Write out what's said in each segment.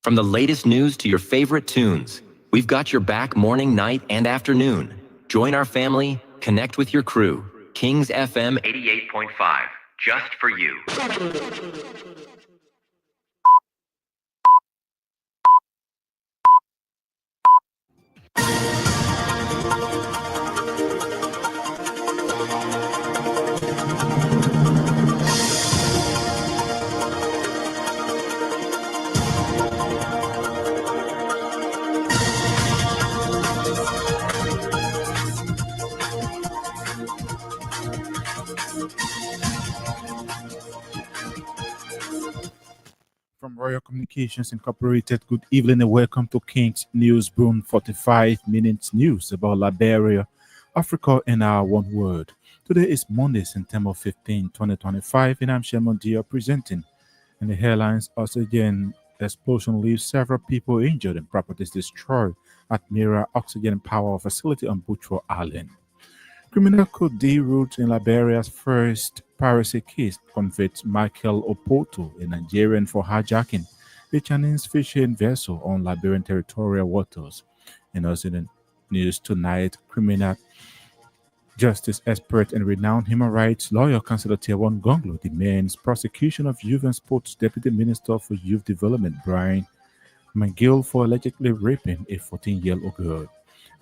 From the latest news to your favorite tunes, we've got your back morning, night, and afternoon. Join our family, connect with your crew. Kings FM 88.5, just for you. From Royal Communications Incorporated, good evening and welcome to King's News Broom 45 minutes news about Liberia, Africa, and our one word. Today is Monday, September 15, 2025, and I'm Sherman Dia presenting. And the headlines also again explosion leaves several people injured and properties destroyed at Mira Oxygen Power Facility on Butcher Island. Criminal Code D ruled in Liberia's first piracy case convicts Michael Opoto, a Nigerian, for hijacking a Chinese fishing vessel on Liberian territorial waters. And also in the news tonight, criminal justice expert and renowned human rights lawyer Councillor Tiawan Gonglo demands prosecution of Youth and Sports Deputy Minister for Youth Development Brian McGill for allegedly raping a 14-year-old girl.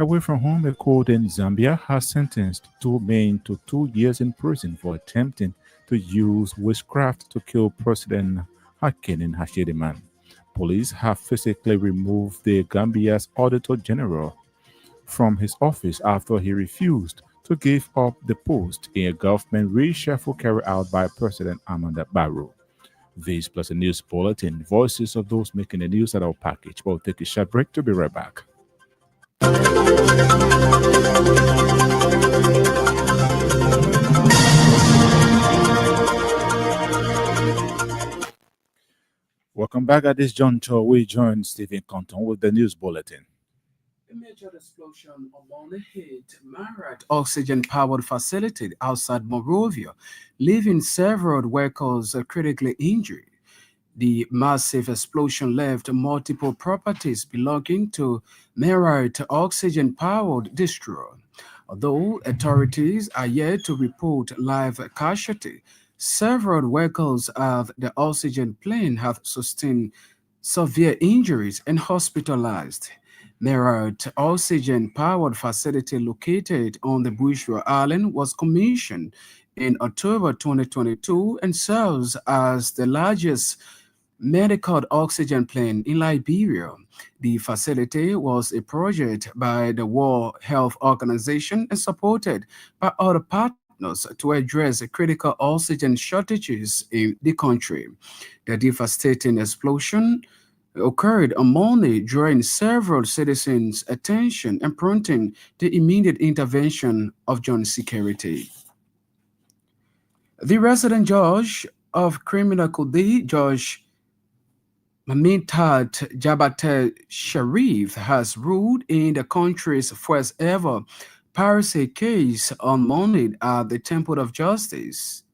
Away from home, a court in Zambia has sentenced two men to 2 years in prison for attempting to use witchcraft to kill President Hakim in Hashidiman. Police have physically removed the Gambia's Auditor General from his office after he refused to give up the post in a government reshuffle carried out by President Amanda Barrow. This plus a news bulletin, voices of those making the news at our package. We'll take a short break to be right back. Welcome back at this juncture. We join Stephen Compton with the news bulletin. A major explosion on Monday hit Marat oxygen-powered facility outside Monrovia, leaving several workers critically injured. The massive explosion left multiple properties belonging to Merit oxygen-powered distro. Although authorities are yet to report live casualty, several workers of the oxygen plane have sustained severe injuries and hospitalized. Merit oxygen-powered facility located on the Bushra Island was commissioned in October 2022 and serves as the largest medical oxygen plant in Liberia. The facility was a project by the World Health Organization and supported by other partners to address critical oxygen shortages in the country. The devastating explosion occurred on Monday, drawing several citizens' attention and prompting the immediate intervention of John Security. The resident judge of criminal Kudi, Judge Mamintat Jabate Sharif, has ruled in the country's first ever piracy case on Monday at the Temple of Justice.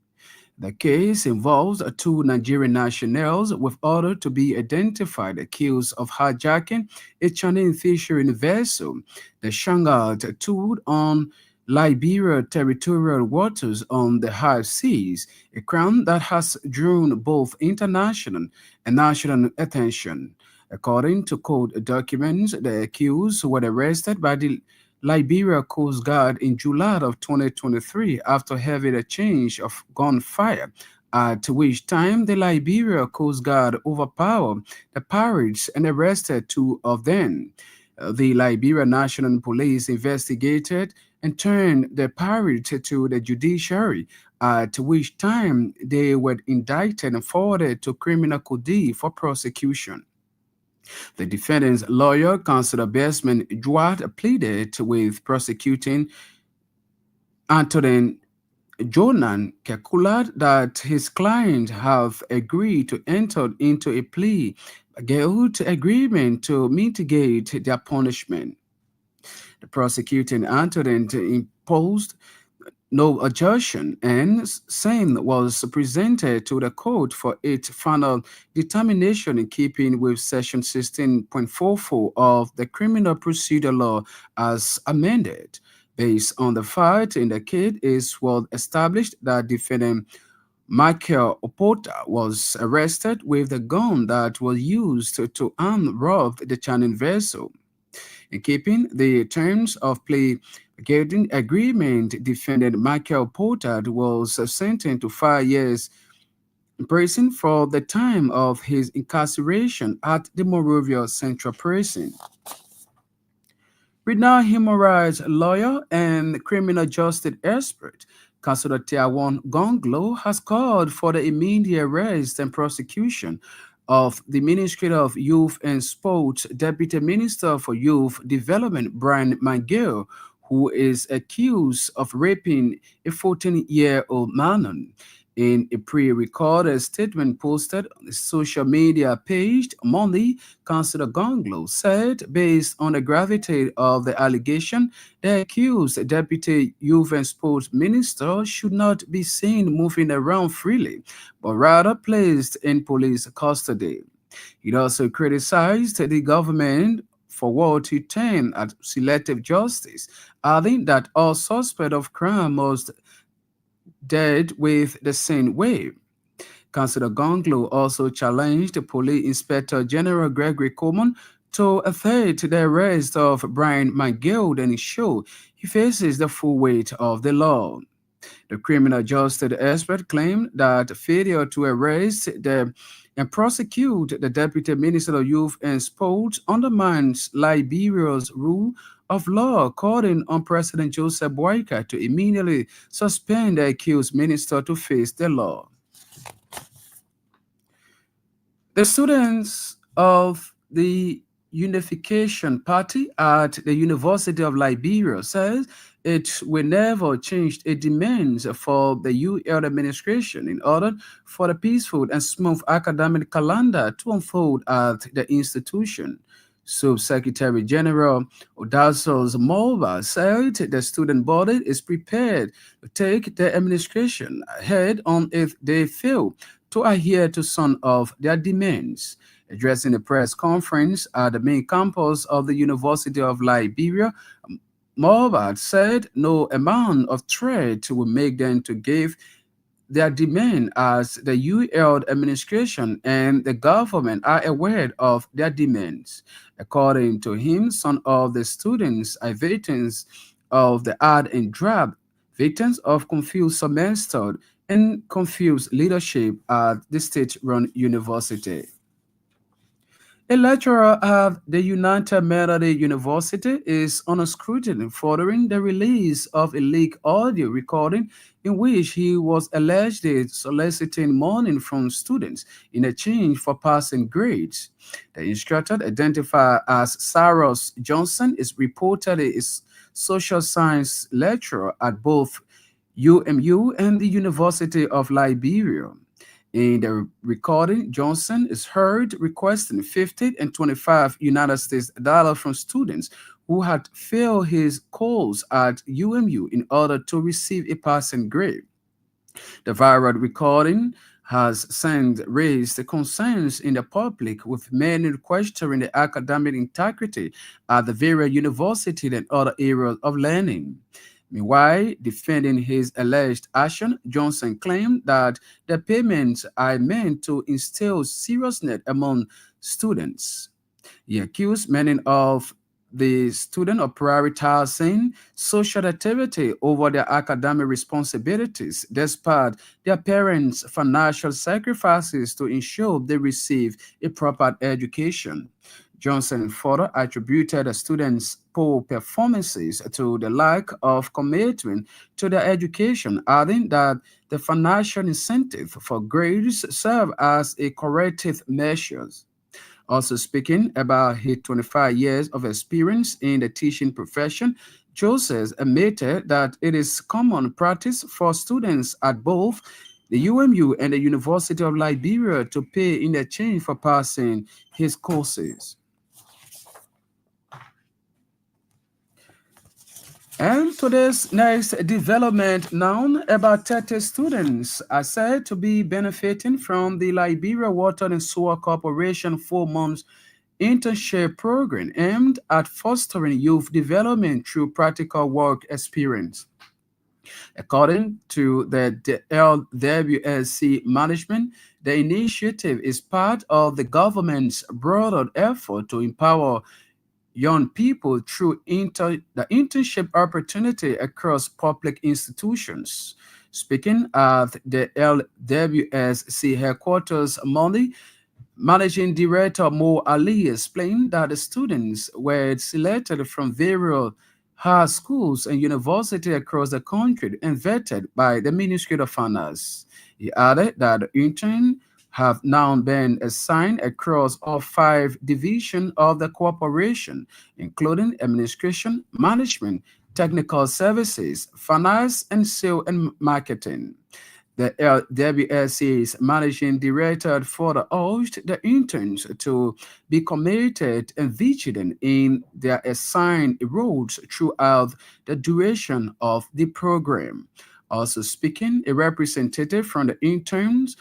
The case involves two Nigerian nationals with others to be identified accused of hijacking a Chinese fishing vessel, the Shanghai tattooed on Liberia territorial waters on the high seas, a crime that has drawn both international and national attention. According to court documents, the accused were arrested by the Liberia Coast Guard in July of 2023 after having a change of gunfire, at which time the Liberia Coast Guard overpowered the pirates and arrested two of them. The Liberia National Police investigated and turned the pirates to the judiciary, at which time they were indicted and forwarded to criminal code for prosecution. The defendant's lawyer, Councillor Besman Juat, pleaded with prosecuting Antonin Jonan Kekula that his client have agreed to enter into a plea agreement to mitigate their punishment. The prosecuting Antonin imposed no adjustment, and same was presented to the court for its final determination in keeping with Section 16.44 of the Criminal Procedure Law as amended. Based on the fact in the case, it was established that defendant Michael Opota was arrested with the gun that was used to unrob the Channing vessel. In keeping the terms of plea bargaining agreement, defendant Michael Potter was sentenced to 5 years in prison for the time of his incarceration at the Morovia Central Prison. Renowned human rights lawyer and criminal justice expert, Councilor Tiawan Gonglo, has called for the immediate arrest and prosecution of the Ministry of Youth and Sports Deputy Minister for Youth Development, Brian Mangel, who is accused of raping a 14-year-old man. In a pre-recorded statement posted on the social media page Monday, Councillor Gonglo said, based on the gravity of the allegation, the accused Deputy Youth and Sports Minister should not be seen moving around freely, but rather placed in police custody. He also criticized the government for what he termed as selective justice, adding that all suspects of crime must dealt with the same way. Councillor Gonglo also challenged Police Inspector General Gregory Coleman to effect the arrest of Brian McGill and ensure he faces the full weight of the law. The criminal justice expert claimed that failure to arrest and prosecute the Deputy Minister of Youth and Sports undermines Liberia's rule of law, calling on President Joseph Boyka to immediately suspend the accused minister to face the law. The students of the Unification Party at the University of Liberia says it will never change its demands for the UL administration in order for the peaceful and smooth academic calendar to unfold at the institution. Subsecretary General Odasos Moba said the student body is prepared to take the administration ahead on if they fail to adhere to some of their demands. Addressing a press conference at the main campus of the University of Liberia, Morbad said no amount of threat will make them to give their demand as the UL administration and the government are aware of their demands. According to him, some of the students are victims of the hard and drab, victims of confused semester and confused leadership at the state-run university. A lecturer at the United Methodist University is on scrutiny following the release of a leaked audio recording in which he was allegedly soliciting money from students in exchange for passing grades. The instructor, identified as Cyrus Johnson, is reportedly a social science lecturer at both UMU and the University of Liberia. In the recording, Johnson is heard requesting 50 and 25 United States dollars from students who had failed his course at UMU in order to receive a passing grade. The viral recording has since raised concerns in the public, with many questioning the academic integrity at the various universities and other areas of learning. Meanwhile, defending his alleged action, Johnson claimed that the payments are meant to instill seriousness among students. He accused many of the students of prioritizing social activity over their academic responsibilities, despite their parents' financial sacrifices to ensure they receive a proper education. Johnson further attributed the students' poor performances to the lack of commitment to their education, adding that the financial incentive for grades serve as a corrective measure. Also speaking about his 25 years of experience in the teaching profession, Joseph admitted that it is common practice for students at both the UMU and the University of Liberia to pay in exchange for passing his courses. And today's next development known about 30 students are said to be benefiting from the Liberia Water and Sewer Corporation 4 months internship program aimed at fostering youth development through practical work experience. According to the LWSC management, the initiative is part of the government's broader effort to empower young people through the internship opportunity across public institutions. Speaking at the LWSC headquarters Monday, Managing Director Mo Ali explained that the students were selected from various high schools and universities across the country and vetted by the Ministry of Finance. He added that the interns have now been assigned across all 5 divisions of the corporation, including administration, management, technical services, finance, and sales and marketing. The LWSC's managing director further urged the interns to be committed and vigilant in their assigned roles throughout the duration of the program. Also speaking, a representative from the interns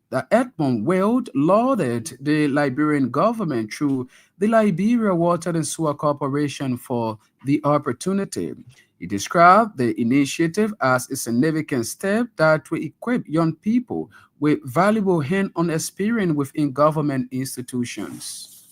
the Edmund Weld lauded the Liberian government through the Liberia Water and Sewer Corporation for the opportunity. He described the initiative as a significant step that will equip young people with valuable hand-on experience within government institutions.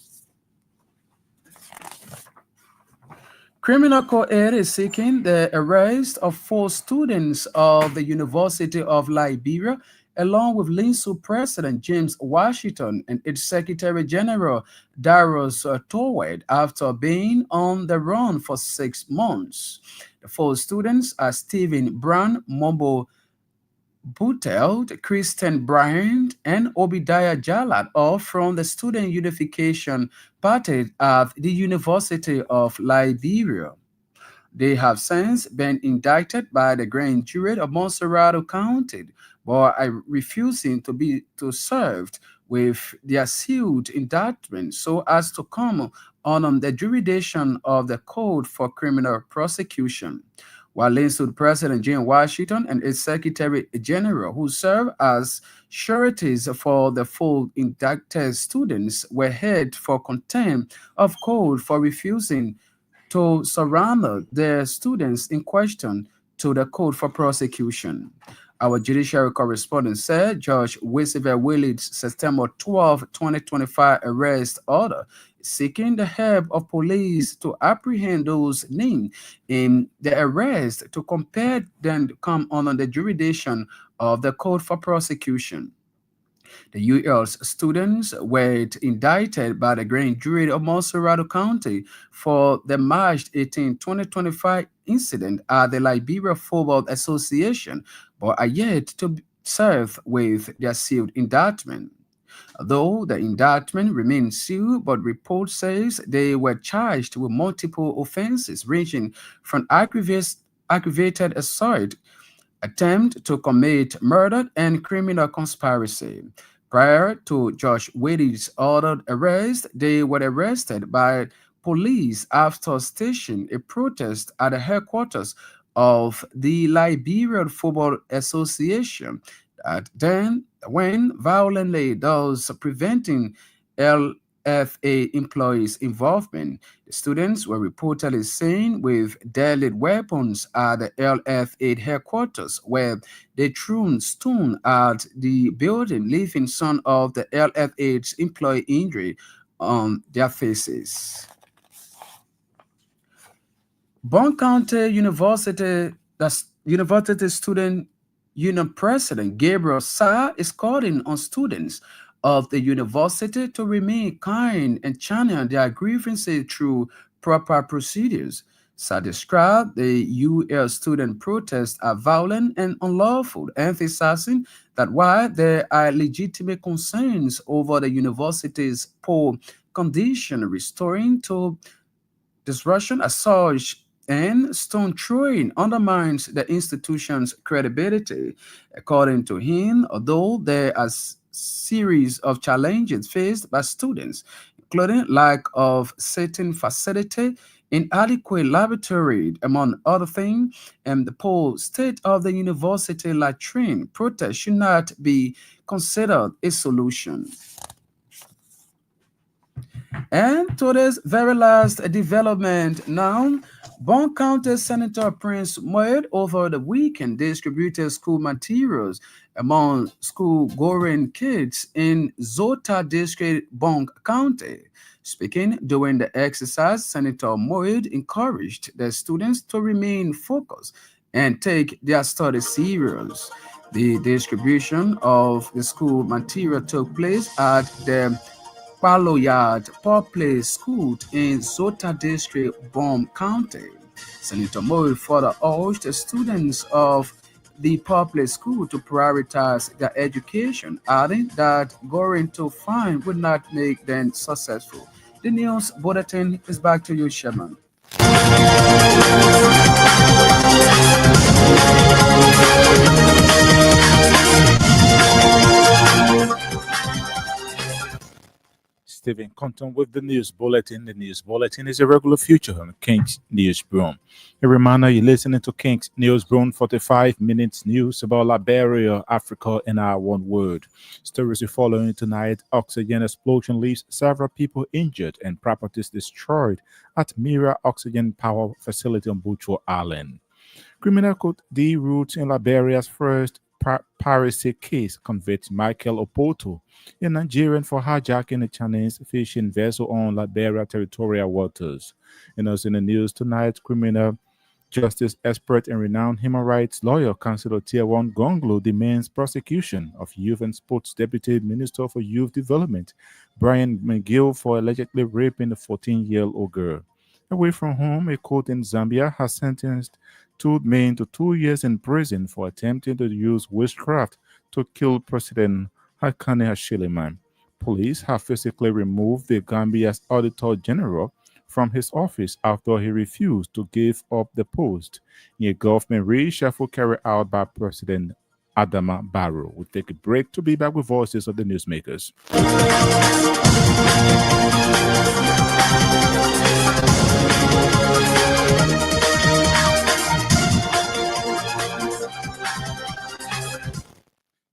Criminal court is seeking the arrest of 4 students of the University of Liberia, along with LINSU President James Washington and its Secretary General Darius Towed, after being on the run for 6 months. The 4 students are Stephen Brown, Mombo Butelt, Christian Bryant, and Obadiah Jalad, all from the Student Unification Party at the University of Liberia. They have since been indicted by the grand jury of Monserrado County, but are refusing to serve with their sealed indictment so as to come on the jurisdiction of the Code for Criminal Prosecution. While Linsured President Jim Washington and its Secretary General, who serve as sureties for the full indicted students, were held for contempt of court for refusing to surrender the students in question to the Code for Prosecution. Our judiciary correspondent said Judge Weisver Willis' September 12, 2025 arrest order is seeking the help of police to apprehend those named in the arrest to compel them to come under the jurisdiction of the Code for Prosecution. The U.S. students were indicted by the grand jury of Monserrado County for the March 18, 2025 incident at the Liberia Football Association, but are yet to serve with their sealed indictment. Though the indictment remains sealed, but report says they were charged with multiple offenses ranging from aggravated assault, attempt to commit murder, and criminal conspiracy. Prior to Josh Wadey's ordered arrest, they were arrested by police after staging a protest at the headquarters of the Liberian Football Association that then went violently, thus preventing LFA employees' involvement. The students were reportedly seen with deadly weapons at the LFA headquarters, where they threw stone at the building, leaving some of the LFA's employee injury on their faces. Bond County University, that's University Student Union President Gabriel Sa is calling on students of the university to remain kind and channel their grievances through proper procedures. Sa described the UL student protests as violent and unlawful, emphasizing that while there are legitimate concerns over the university's poor condition restoring to disruption as such and stone throwing undermines the institution's credibility. According to him, although there are series of challenges faced by students, including lack of certain facility, inadequate laboratory, among other things, and the poor state of the university latrine protest should not be considered a solution. And today's very last development now, Bon County Senator Prince Moed over the weekend distributed school materials among school-going kids in Zota District, Bon County. Speaking during the exercise, Senator Moed encouraged the students to remain focused and take their studies serious. The distribution of the school material took place at the Paloyard Public School in Zota District, Broom County. Senator Murray further urged the students of the public school to prioritize their education, adding that going to fine would not make them successful. The news bulletin is back to you, Sherman. Stephen Compton with the news bulletin. The news bulletin is a regular feature on King's Newsroom. A reminder you're listening to King's Newsroom, 45 minutes news about Liberia, Africa, in our one word. Stories we following tonight: oxygen explosion leaves several people injured and properties destroyed at Mira Oxygen Power Facility on Bucho Island. Criminal Court D roots in Liberia's first piracy case convicts Michael Opoto, a Nigerian, for hijacking a Chinese fishing vessel on Liberia territorial waters. And also in the news tonight, criminal justice expert and renowned human rights lawyer Councilor Tier 1 Gonglo demands prosecution of Youth and Sports Deputy Minister for Youth Development, Brian McGill, for allegedly raping a 14-year-old girl. Away from home, a court in Zambia has sentenced two men to 2 years in prison for attempting to use witchcraft to kill President Hakane Hichilema. Police have physically removed the Gambia's Auditor General from his office after he refused to give up the post in a government reshuffle carried out by President Adama Barrow. We'll take a break to be back with voices of the newsmakers.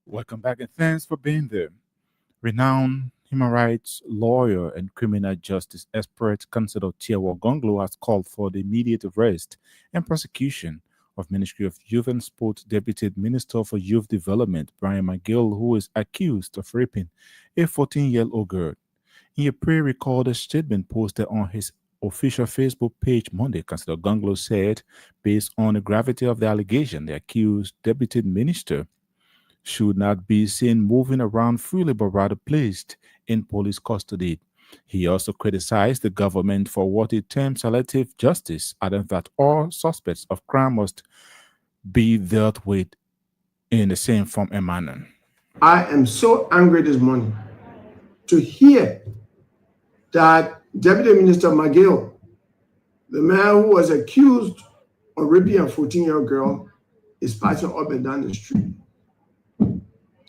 Welcome back and thanks for being there. Renowned human rights lawyer and criminal justice expert Councilor Tiawa Gonglo has called for the immediate arrest and prosecution of Ministry of Youth and Sport Deputy Minister for Youth Development Brian McGill, who is accused of raping a 14-year-old girl. In a pre-recorded statement posted on his official Facebook page Monday, Councilor Gonglo said, based on the gravity of the allegation, the accused deputy minister should not be seen moving around freely but rather placed in police custody. He also criticized the government for what he termed selective justice, adding that all suspects of crime must be dealt with in the same form and manner. I am so angry this morning to hear that Deputy Minister McGill, the man who was accused of raping a 14-year-old girl, is passing up and down the street.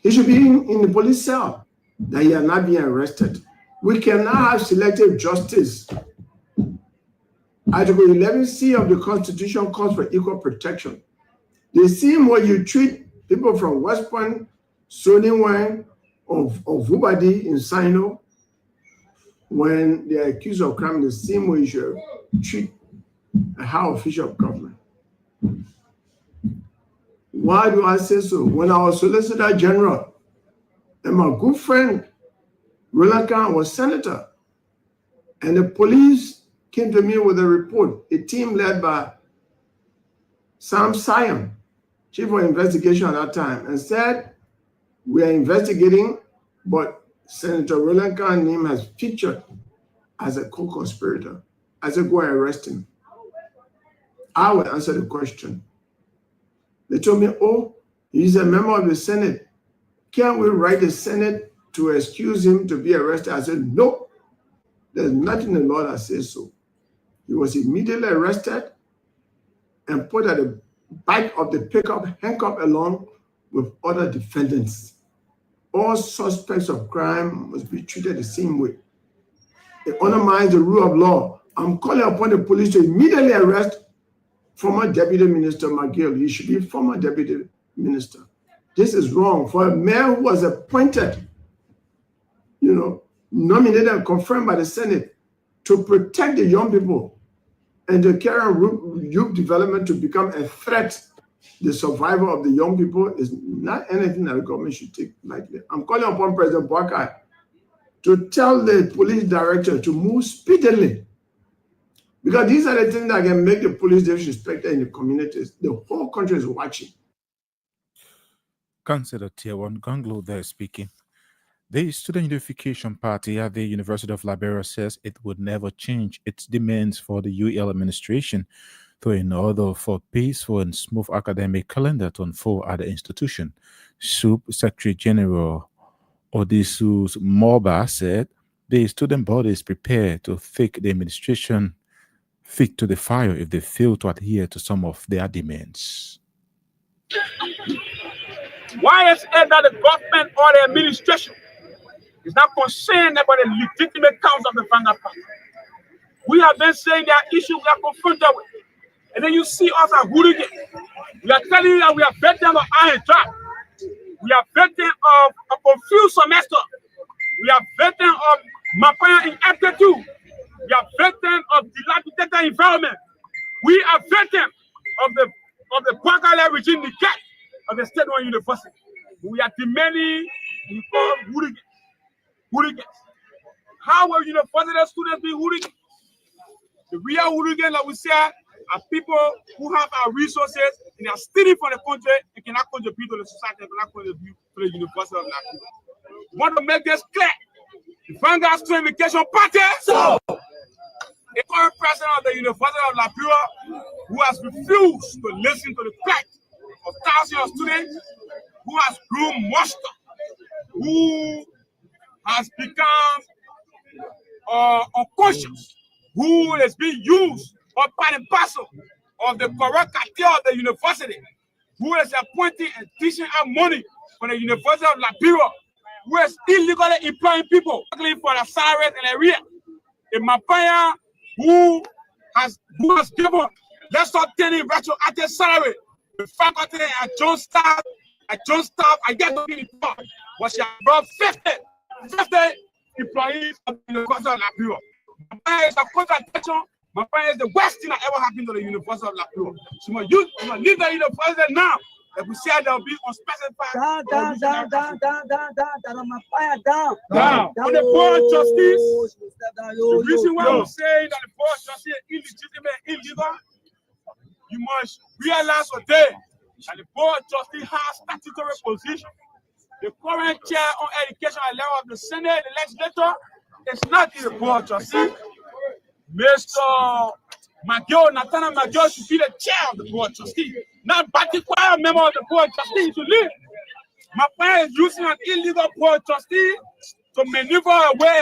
He should be in the police cell, that he are not being arrested. We cannot have selective justice. Article 11C of the Constitution calls for equal protection. The same way you treat people from West Point, Soniwang, or Vubadi in Sino, when they are accused of crime, the same way you should treat a high official of government. Why do I say so? When I was Solicitor General and my good friend Roland Khan was senator, and the police came to me with a report, a team led by Sam Siam, chief of investigation at that time, and said, we are investigating, but Senator Roland Khan's name has featured as a co-conspirator. I said, go and arrest him. I will answer the question. They told me, oh, he's a member of the Senate. Can't we write the Senate to excuse him to be arrested? I said, no, there's nothing in the law that says so. He was immediately arrested and put at the back of the pickup, handcuffed along with other defendants. All suspects of crime must be treated the same way. It undermines the rule of law I'm calling upon the police to immediately arrest former Deputy Minister McGill. He should be former Deputy Minister. This is wrong for a mayor who was appointed, nominated and confirmed by the Senate to protect the young people and to carry on youth development to become a threat. The survival of the young people is not anything that the government should take lightly. I'm calling upon President Boakai to tell the police director to move speedily, because these are the things that can make the police disrespected in the communities. The whole country is watching. Councillor Tier 1 Gonglo there speaking. The Student Unification Party at the University of Liberia says it would never change its demands for the UL administration in order for peaceful and smooth academic calendar to unfold at the institution. SUP Secretary General Odysseus Morba said the student body is prepared to take the administration feet to the fire if they fail to adhere to some of their demands. Why is it that the government or the administration is not concerned about the legitimate cause of the Fanga Party? We have been saying there are issues we are confronted with. And then you see us as hooligans. We are telling you that we are veterans of iron trap. We are veterans of a confused semester. We are veterans of Mapaya in aptitude. We are veterans of dilapidated environment. We are veterans of the Kwakale regime, the cat of the State One University. We are demanding we call hooligans. How will university students be hooligans? The real hooligans that we say are people who have our resources and are stealing from the country and cannot contribute to the society, cannot contribute to the University of Liberia. We want to make this clear. The Vanguard Student Unification Party, the current president of the University of Liberia, who has refused to listen to the plight of thousands of students, who has grown monster, who has become unconscious, who is being used or part and parcel of the corrupt cartel of the university, who is appointing and teaching out money from the University of Liberia, who is illegally employing people for the salaries and area. A Mapaya who has given less than 10 retroactive salary. The faculty at John Staff, I get to be employed, but she has brought 50 employees of the University of Liberia. Mapaya is a contradiction. Mapaya is the worst thing that ever happened to the University of Liberia. She must leave the university now. If we say there will be unspecified. Down. On the board of trustees, the reason why we say that the board of trustees is illegitimate, illegal, you must realize today that the board of trustees has statutory position. The current chair on education at level of the Senate, the legislature, is not in the board of trustees. Mr. Nathaniel McGill should be the chair of the board of trustees, not particular member of the board of trustees to leave. My friend is using an illegal board of trustees to maneuver away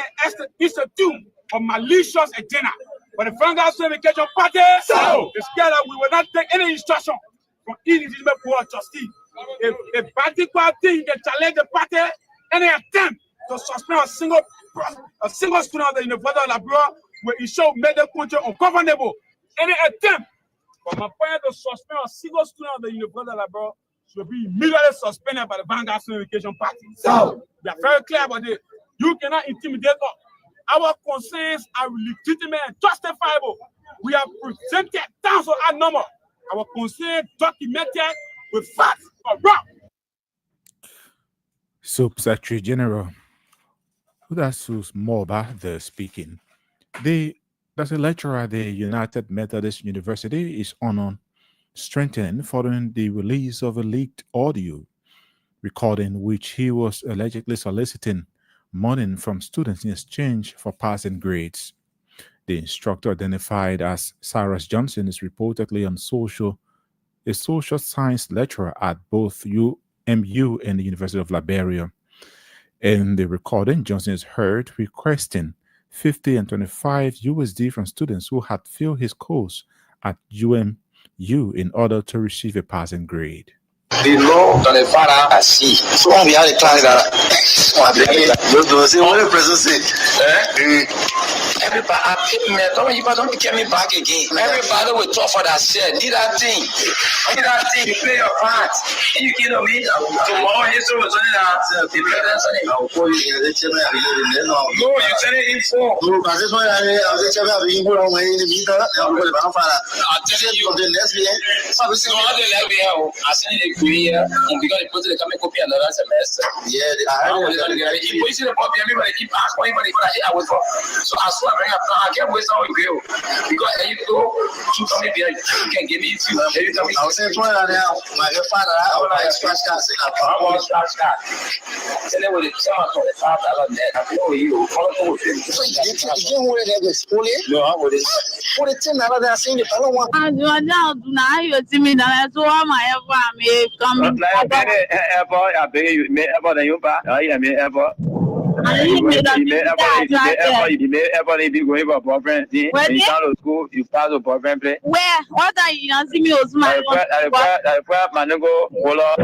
institute of malicious agenda. But the Vanguard Education Party is scared that we will not take any instruction from illegitimate board of trustees. If a particular thing can challenge the party, any attempt to suspend a single student of the University of Liberia will ensure make the country ungovernable. Any attempt for my parent to suspend a single student of the University of Liberia should be immediately suspended by the Vanguard Education Party. So we are very clear about it. You cannot intimidate us. Our concerns are legitimate and justifiable. We have presented thousands of our number. Our concerns documented with facts or wrong. Secretary General Odysseus Morba there speaking. That's a lecturer at the United Methodist University is on strengthening following the release of a leaked audio recording which he was allegedly soliciting money from students in exchange for passing grades. The instructor, identified as Cyrus Johnson, is reportedly a social science lecturer at both UMU and the University of Liberia. In the recording, Johnson is heard requesting 50 and 25 USD from students who had failed his course at UMU in order to receive a passing grade. The law dans les là assis. Souvent vient déclarer dans le dossier, on le présente. Don't get me back again. Everybody will talk for that shit. Need that thing. You play your part. You know me. Tomorrow history was only that the president. I'll call you. No, you said it in four. No, but this one I'll tell you the next year. So we say how they let me out. I send it to you because the president come and copy another semester. Yeah, I heard it. If we see the copy, everybody keep asking anybody for that. I was so I swear I can't waste all you go because you go to come here you can give me two. I was saying now my father I was scratch card. I want scratch card. Tell them what it's on the top of that. I know you follow with him. You want to have this fully? No, I would. For the 10 out of that scene, I don't want. Now you're timid, and I saw my coming. I beg you, may ever the Yuba, I am ever. You may ever be going for boyfriend. You start school, you start a boyfriend play. Where? What are you asking me? I Manago, Polo,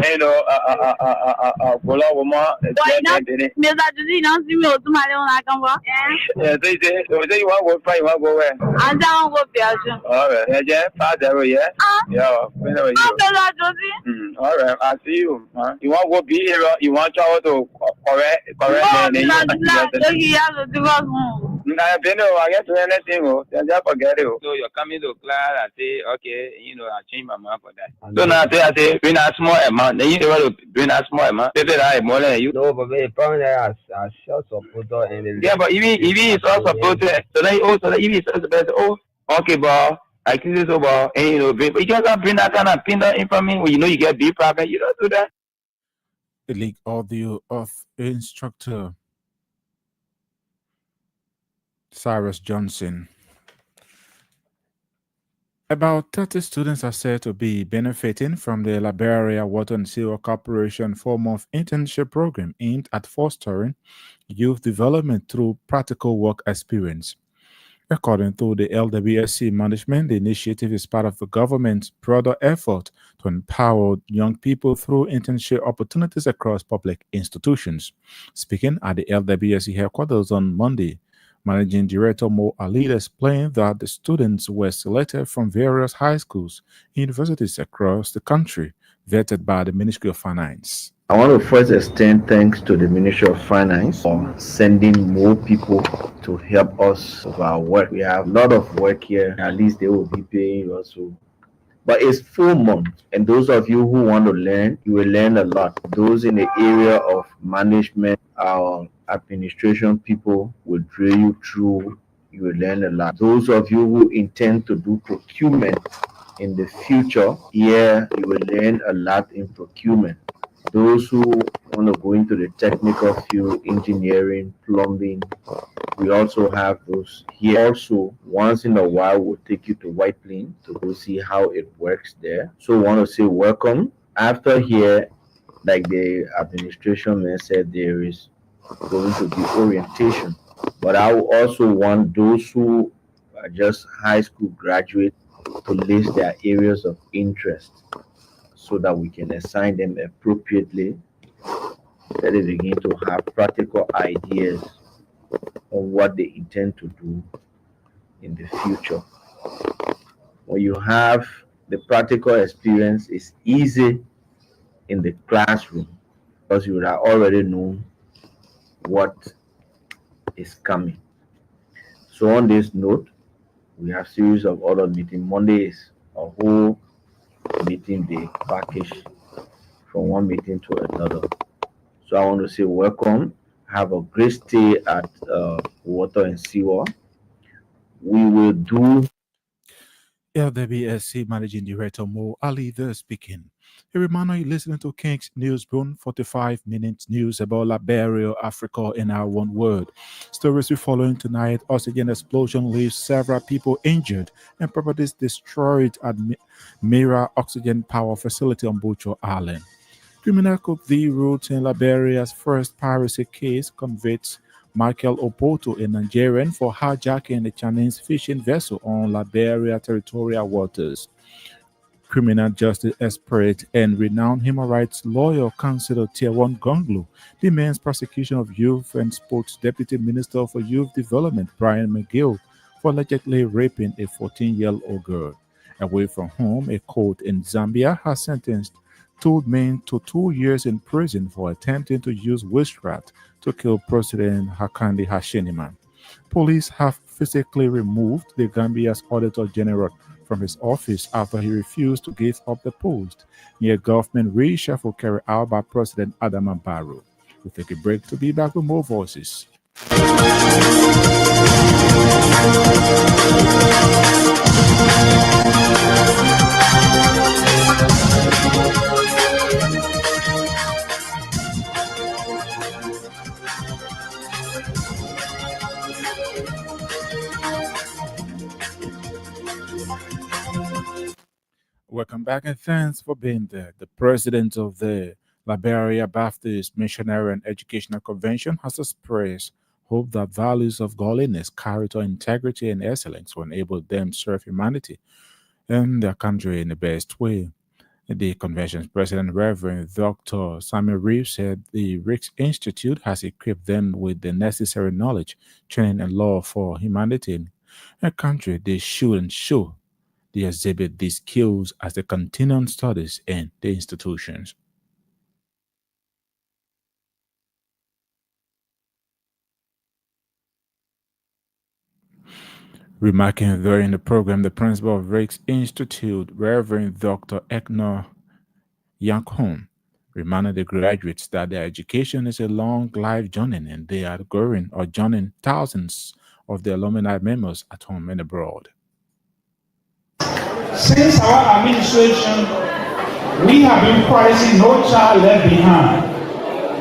Polo woman. Mr. Judy, not see me to my own. I come back. Yeah, they say you want to fight, you want to go where? I don't go there. All right, yeah, father, yeah. Yeah, whenever you. All right, I see you. You want to go be here, you want to correct. I get to anything. Just forget it. So you're coming to class and say, okay, I change my mind for that. So now I say, bring a small amount. Then you want to bring a small amount. They say I more than you. No, but the problem is I short supporter and yeah, but if he is also supporter, so then also if he is also okay, but I can this over and but you just bring that kind of pin that information when you get B problem. You don't do that. The link audio of instructor Cyrus Johnson. About 30 students are said to be benefiting from the Liberia Water and Sewer Corporation 4-month internship program aimed at fostering youth development through practical work experience. According to the LWSC management, the initiative is part of the government's broader effort to empower young people through internship opportunities across public institutions. Speaking at the LWSC headquarters on Monday, Managing Director Mo Ali explained that the students were selected from various high schools and universities across the country, vetted by the Ministry of Finance. I want to first extend thanks to the Ministry of Finance for sending more people to help us with our work. We have a lot of work here. At least they will be paying you also. But it's 4 months, and those of you who want to learn, you will learn a lot. Those in the area of management, our administration people will drill you through. You will learn a lot. Those of you who intend to do procurement in the future, here you will learn a lot in procurement. Those who want to go into the technical field, engineering, plumbing, we also have those here. Also, once in a while, we'll take you to White Plain to go see how it works there. So, I want to say welcome. After here, like the administration man said, there is going to be orientation. But I also want those who are just high school graduates to list their areas of interest, so that we can assign them appropriately, that they begin to have practical ideas on what they intend to do in the future. When you have the practical experience, it's easy in the classroom because you would have already known what is coming. So on this note, we have series of other meetings. Monday is a whole meeting day package from one meeting to another. So I want to say welcome. Have a great stay at Water and Sewer. We will do. LWSC Managing Director Mo Ali there speaking. A reminder you're listening to King's Newsroom, 45 minutes news about Liberia, Africa, in our one word. Stories we're following tonight: oxygen explosion leaves several people injured and properties destroyed at Mira Oxygen Power Facility on Butcher Island. Criminal could the route in Liberia's first piracy case convicts Michael Opoto, a Nigerian, for hijacking a Chinese fishing vessel on Liberia territorial waters. Criminal justice expert and renowned human rights lawyer Councillor Tiawan Gonglu demands prosecution of Youth and Sports Deputy Minister for Youth Development Brian McGill for allegedly raping a 14-year-old girl. Away from home, a court in Zambia has sentenced two men to 2 years in prison for attempting to use witchcraft to kill President Hakande Hashiniman. Police have physically removed the Gambia's Auditor General from his office after he refused to give up the post near government reshuffle carried out by President Adama Barrow. We'll take a break to be back with more voices. Welcome back and thanks for being there. The president of the Liberia Baptist Missionary and Educational Convention has expressed hope that values of godliness, character, integrity, and excellence will enable them to serve humanity and their country in the best way. The convention's president, Reverend Dr. Samuel Reeves, said the Ricks Institute has equipped them with the necessary knowledge, training, and law for humanity in a country. They should ensure they exhibit these skills as they continue studies in the institutions. Remarking during the program, the principal of Ricks Institute, Reverend Dr. Eknor Yankhom, reminded the graduates that their education is a long life journey and they are growing or joining thousands of their alumni members at home and abroad. Since our administration, we have been pricing no child left behind.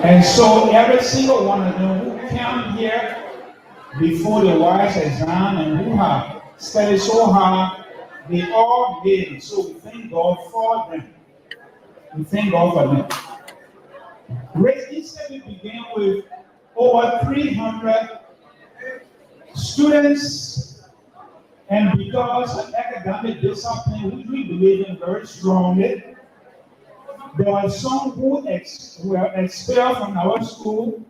And so every single one of them who came here before the WISE exam and who have studied so hard, they all made it. So we thank God for them. We thank God for them. Race Institute began with over 300 students, and because of academic discipline, which we believe in very strongly, there were some who were expelled from our school,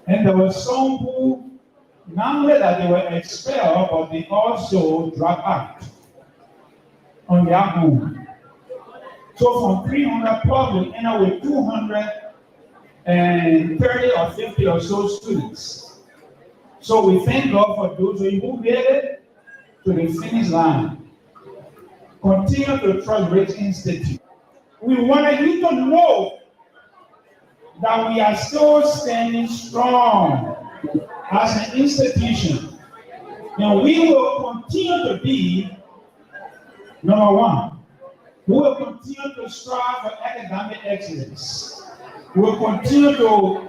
and there were some who, not only that they were expelled, but they also dropped out on their own. So from 300 public, we ended with 230 or 50 or so students. So we thank God for those who made it to the finish line. Continue to trust Rich Institute. We wanted you to know that we are still standing strong as an institution. And we will continue to be number one. We will continue to strive for academic excellence. We will continue to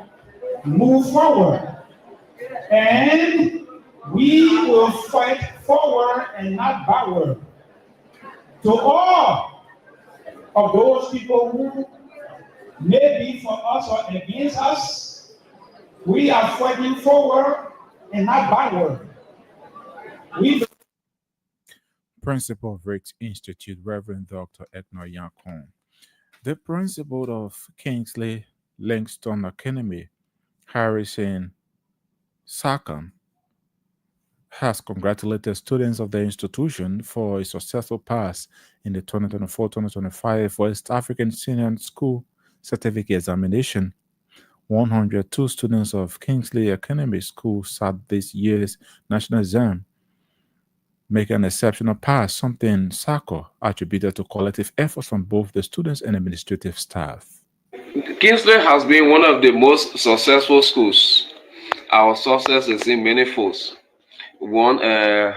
move forward. And we will fight forward and not backward. To all of those people who may be for us or against us, we are fighting forward and not backward. Principal of Ricks Institute, Reverend Dr. Eknor Yankhom. The principal of Kingsley Langston Academy, Harrison Sarkhan, has congratulated students of the institution for a successful pass in the 2024-2025 West African Senior School Certificate Examination. 102 students of Kingsley Academy School sat this year's national exam, making an exceptional pass, something Sarkhan attributed to collective efforts from both the students and administrative staff. Kingsley has been one of the most successful schools. Our success is in many folds. One, I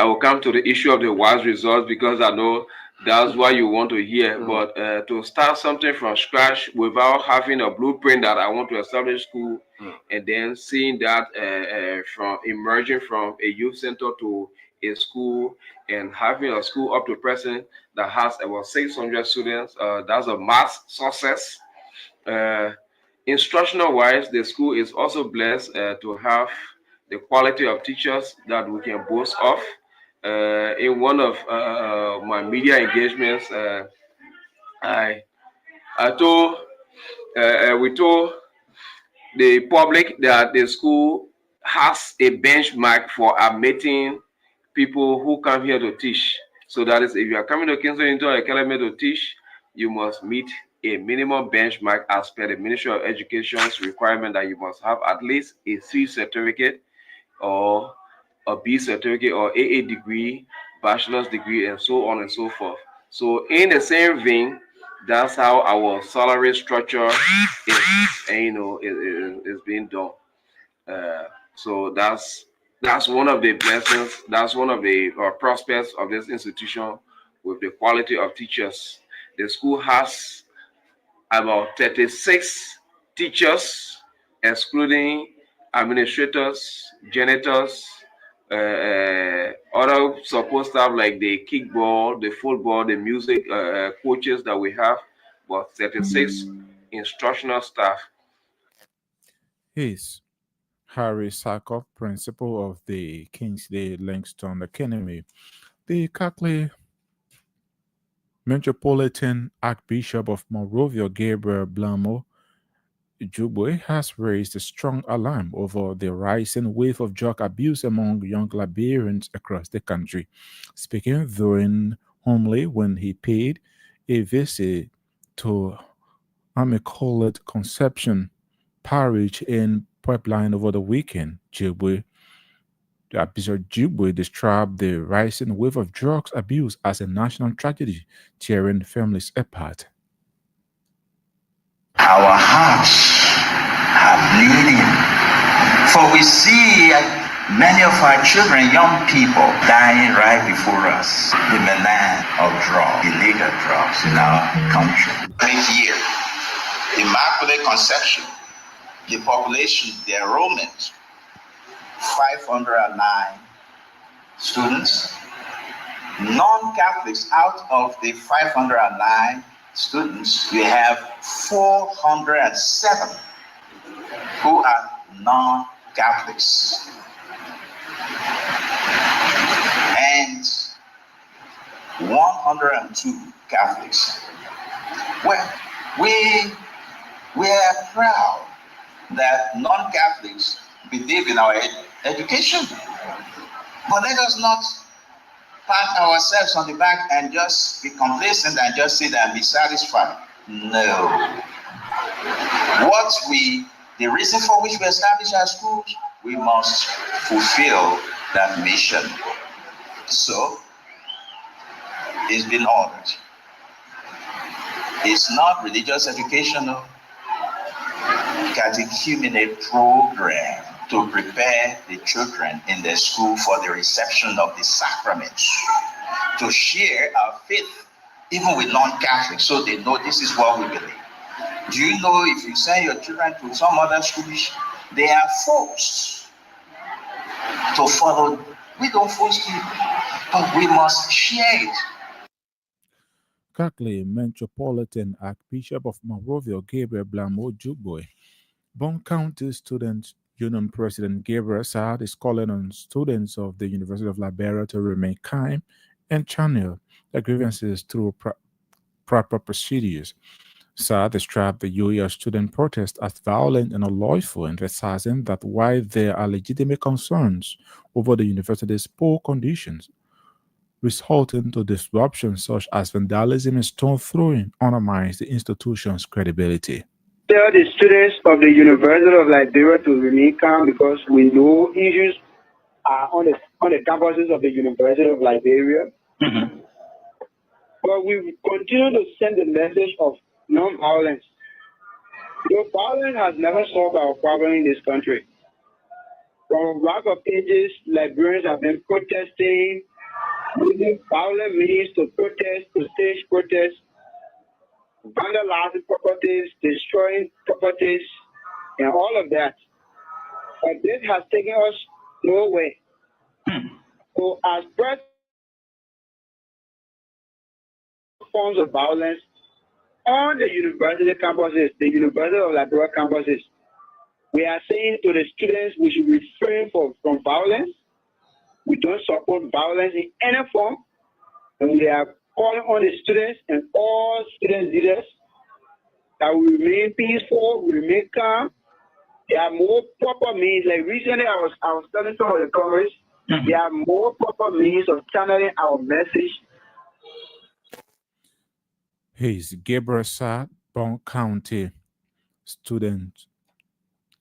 will come to the issue of the WISE results because I know that's what you want to hear. But to start something from scratch without having a blueprint that I want to establish school, and then seeing that from emerging from a youth center to a school and having a school up to present that has about 600 students, that's a mass success. Instructional wise, the school is also blessed to have the quality of teachers that we can boast of. in one of my media engagements, we told the public that the school has a benchmark for admitting people who come here to teach. So that is, if you are coming to Kingston International Academy to teach, you must meet a minimum benchmark as per the Ministry of Education's requirement that you must have at least a C certificate or a B certificate or AA degree, bachelor's degree, and so on and so forth. So in the same vein, that's how our salary structure is being done. So that's one of the blessings. That's one of the prospects of this institution with the quality of teachers. The school has about 36 teachers, excluding administrators, janitors, other support staff like the kickball, the football, the music coaches that we have, but 36 instructional staff. He's Harry Sarkov, principal of the Kingsley Langston Academy. The Cackley Metropolitan Archbishop of Monrovia, Gabriel Blamo Jubwe, has raised a strong alarm over the rising wave of drug abuse among young Liberians across the country. Speaking during homily when he paid a visit to Immaculate Conception Parish in Pipeline over the weekend, Bishop Jubwe described the rising wave of drugs abuse as a national tragedy, tearing families apart. Our hearts are bleeding, for we see many of our children, young people, dying right before us. The menace of drugs, illegal drugs in our country. Great year, Immaculate Conception, the population, the enrollment, 509 students. Non-Catholics, out of the 509 students, we have 407 who are non-Catholics. And 102 Catholics. Well, we are proud that non-Catholics believe in our education. But let us not pat ourselves on the back and just be complacent and just sit and be satisfied. No. The reason for which we establish our schools, we must fulfill that mission. So, it's been ordered. It's not religious educational, catechumenate program to prepare the children in the school for the reception of the sacraments, to share our faith even with non-Catholics so they know this is what we believe. Do you know if you send your children to some other schools, they are forced to follow. We don't force people, but we must share it. Cackley Metropolitan Archbishop of Monrovia, Gabriel Blamo Jubwe. Bond County Student Union President Gabriel Saad is calling on students of the University of Liberia to remain calm and channel their grievances through proper procedures. Saad described the UER student protest as violent and unlawful, emphasizing that while there are legitimate concerns over the university's poor conditions, resulting to disruptions such as vandalism and stone throwing undermines the institution's credibility. Tell the students of the University of Liberia to remain calm because we know issues are on the campuses of the University of Liberia. Mm-hmm. But we continue to send the message of non-violence. Violence has never solved our problem in this country. From back of ages, Liberians have been protesting, using violent means to protest, to stage protests, vandalizing properties, destroying properties, and all of that. But this has taken us nowhere. So as present forms of violence on the university campuses, the University of Liberia campuses, we are saying to the students we should refrain from violence. We don't support violence in any form. And we are calling on the students and all student leaders that we remain peaceful, we remain calm. There are more proper means. Like recently, I was telling some of the Congress, there are more proper means of channeling our message. He's Gabriel Sad, Bon County Student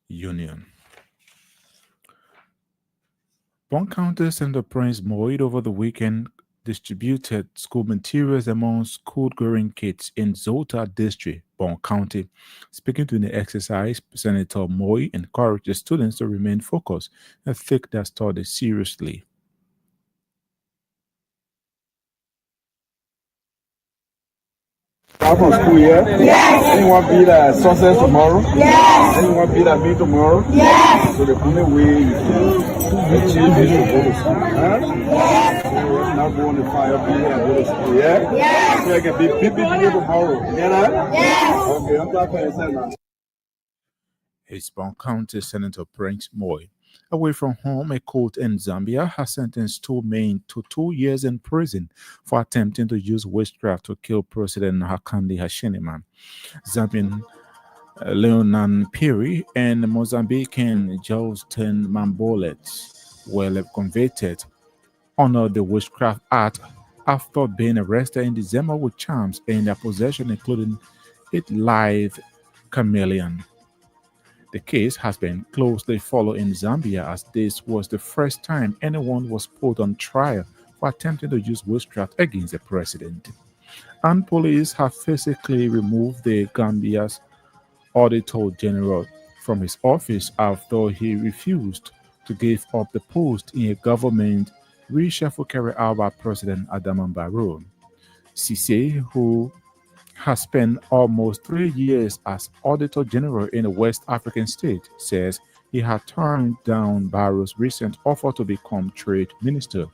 Union. Bon County Senator Prince Moid over the weekend distributed school materials among school-going kids in Zota District, Bon County. Speaking to the exercise, Senator Moy encouraged the students to remain focused and take their studies seriously. Out from school, yeah? Yes. Anyone be that success tomorrow? Yes. Anyone be that me tomorrow? Yes. So the only way you can achieve is to go to school. Huh? Yes. So not go on the fire, be here and go to school, yeah? Yes. So I can be PPG tomorrow. You get that? Yes. Okay, I'm talking for yourself now. His Bon County Senator Prince Moy. Away from home, a court in Zambia has sentenced two men to 2 years in prison for attempting to use witchcraft to kill President Hakainde Hichilema. Zambian Leonan Piri and Mozambican Justin Mambolet were convicted under the Witchcraft Act after being arrested in December with charms in their possession, including a live chameleon. The case has been closely followed in Zambia, as this was the first time anyone was put on trial for attempting to use witchcraft against the president. And police have physically removed the Gambia's Auditor General from his office after he refused to give up the post in a government reshuffle carried out by President Adama Barrow. Cisse, who has spent almost 3 years as Auditor General in a West African state, says he had turned down Barrow's recent offer to become Trade Minister.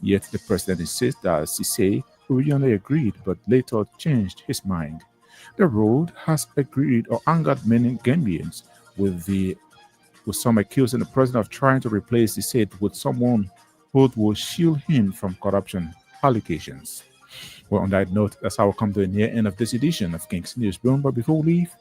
Yet the president insists that Cisse originally agreed but later changed his mind. The road has agreed or angered many Gambians, with some accusing the president of trying to replace Cisse with someone who will shield him from corruption allegations. Well, on that note, that's how we come to the near end of this edition of King's Newsroom. But before we leave,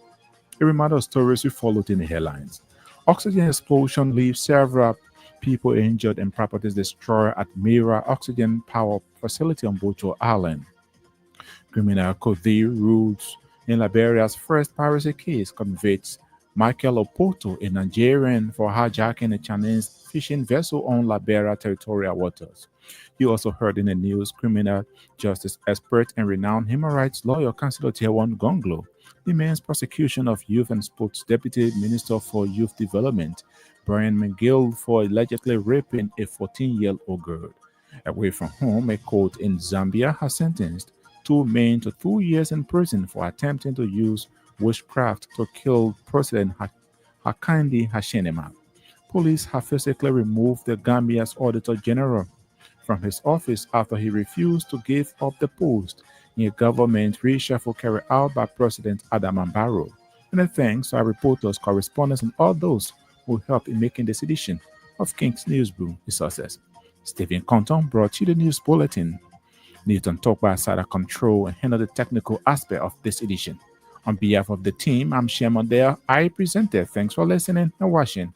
a reminder of stories we followed in the headlines. Oxygen explosion leaves several people injured and properties destroyed at Mira Oxygen Power Facility on Bocho Island. Criminal Cody rules in Liberia's first piracy case convicts Michael Opoto, a Nigerian, for hijacking a Chinese fishing vessel on Liberia territorial waters. You also heard in the news criminal justice expert and renowned human rights lawyer Councillor Tiawan Gonglo demands prosecution of Youth and Sports Deputy Minister for Youth Development, Brian McGill, for allegedly raping a 14-year-old girl. Away from home, a court in Zambia has sentenced two men to 2 years in prison for attempting to use witchcraft to kill President Hakainde Hichilema. Police have physically removed the Gambia's Auditor General from his office after he refused to give up the post in a government reshuffle carried out by President Adama Barrow. And thanks to our reporters, correspondents, and all those who helped in making this edition of King's Newsroom a success. Stephen Compton brought you the news bulletin. Newton Tokwa sat at control and handled the technical aspect of this edition. On behalf of the team, I'm Shemon there. I presented. Thanks for listening and watching.